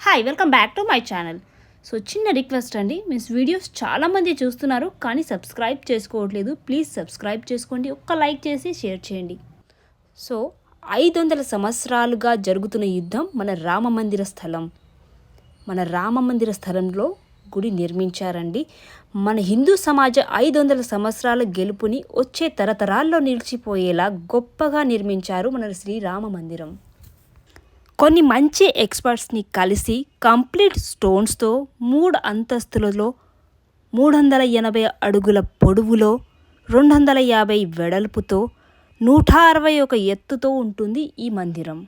Hi welcome back to my channel. So చిన్న request అండి, means videos చాలామంది చూస్తున్నారు కానీ సబ్స్క్రైబ్ చేసుకోవట్లేదు. ప్లీజ్ సబ్స్క్రైబ్ చేసుకోండి, ఒక్క లైక్ చేసి షేర్ చేయండి. సో 500 సంవత్సరాలుగా జరుగుతున్న యుద్ధం మన రామ మందిర స్థలంలో గుడి నిర్మించారండి. మన హిందూ సమాజ 500 సంవత్సరాల గెలుపుని వచ్చే తరతరాల్లో నిలిచిపోయేలా గొప్పగా నిర్మించారు మన శ్రీరామ మందిరం. కొన్ని మంచి ఎక్స్పర్ట్స్ని కలిసి కంప్లీట్ స్టోన్స్తో 3 అంతస్తులలో 380 అడుగుల పొడవులో 250 వెడల్పుతో 161 ఎత్తుతో ఉంటుంది ఈ మందిరం.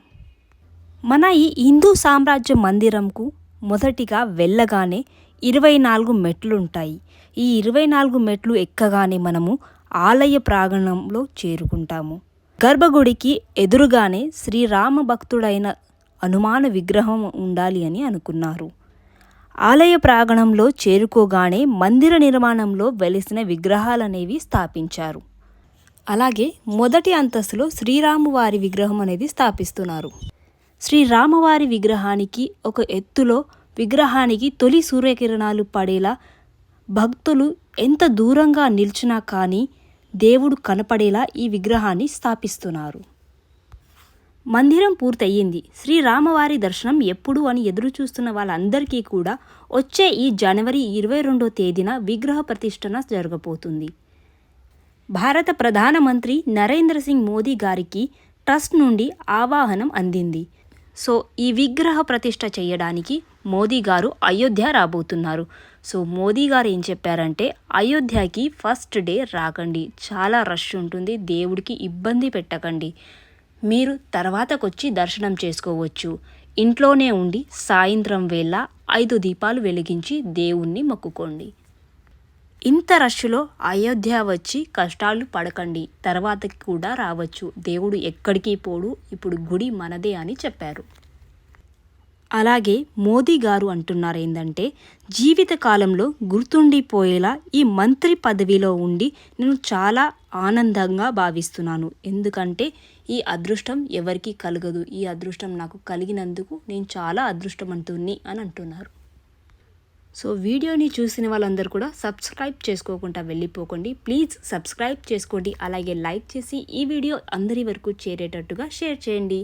మన ఈ హిందూ సామ్రాజ్య మందిరంకు మొదటిగా వెళ్ళగానే 24 మెట్లు ఉంటాయి. ఈ 24 మెట్లు ఎక్కగానే మనము ఆలయ ప్రాంగణంలో చేరుకుంటాము. గర్భగుడికి ఎదురుగానే శ్రీరామ భక్తుడైన హనుమాన్ విగ్రహం ఉండాలి అని అనుకున్నారు. ఆలయ ప్రాంగణంలో చేరుకోగానే మందిర నిర్మాణంలో వెలిసిన విగ్రహాలనేవి స్థాపించారు. అలాగే మొదటి అంతస్తులో శ్రీరామువారి విగ్రహం అనేది స్థాపిస్తున్నారు. శ్రీరామవారి విగ్రహానికి ఒక ఎత్తులో విగ్రహానికి తొలి సూర్యకిరణాలు పడేలా భక్తులు ఎంత దూరంగా నిల్చున్నా కానీ దేవుడు కనపడేలా ఈ విగ్రహాన్ని స్థాపిస్తున్నారు. మందిరం పూర్తయింది. శ్రీరామవారి దర్శనం ఎప్పుడు అని ఎదురు చూస్తున్న వాళ్ళందరికీ కూడా వచ్చే ఈ జనవరి 22వ తేదీన విగ్రహ ప్రతిష్టన జరగబోతుంది. భారత ప్రధానమంత్రి నరేంద్ర సింగ్ మోదీ గారికి ట్రస్ట్ నుండి ఆహ్వానం అందింది. సో ఈ విగ్రహ ప్రతిష్ట చేయడానికి మోదీ గారు అయోధ్య రాబోతున్నారు. సో మోదీ గారు ఏం చెప్పారంటే, అయోధ్యకి ఫస్ట్ డే రాకండి, చాలా రష్ ఉంటుంది, దేవుడికి ఇబ్బంది పెట్టకండి, మీరు తర్వాతకొచ్చి దర్శనం చేసుకోవచ్చు, ఇంట్లోనే ఉండి సాయంత్రం వేళ 5 దీపాలు వెలిగించి దేవుణ్ణి మొక్కుకోండి. ఇంత రష్లో అయోధ్య వచ్చి కష్టాలు పడకండి, తర్వాతకి కూడా రావచ్చు, దేవుడు ఎక్కడికి పోడు, ఇప్పుడు గుడి మనదే అని చెప్పారు. అలాగే మోదీ గారు అంటున్నారు ఏంటంటే, జీవితకాలంలో గుర్తుండిపోయేలా ఈ మంత్రి పదవిలో ఉండి నేను చాలా ఆనందంగా భావిస్తున్నాను. ఎందుకంటే ఈ అదృష్టం ఎవరికి కలగదు, ఈ అదృష్టం నాకు కలిగినందుకు నేను చాలా అదృష్టవంతుణ్ణి అని అంటున్నారు. సో వీడియోని చూసిన వాళ్ళందరూ కూడా సబ్స్క్రైబ్ చేసుకోకుండా వెళ్ళిపోకండి. ప్లీజ్ సబ్స్క్రైబ్ చేసుకోండి, అలాగే లైక్ చేసి ఈ వీడియో అందరి వరకు చేరేటట్టుగా షేర్ చేయండి.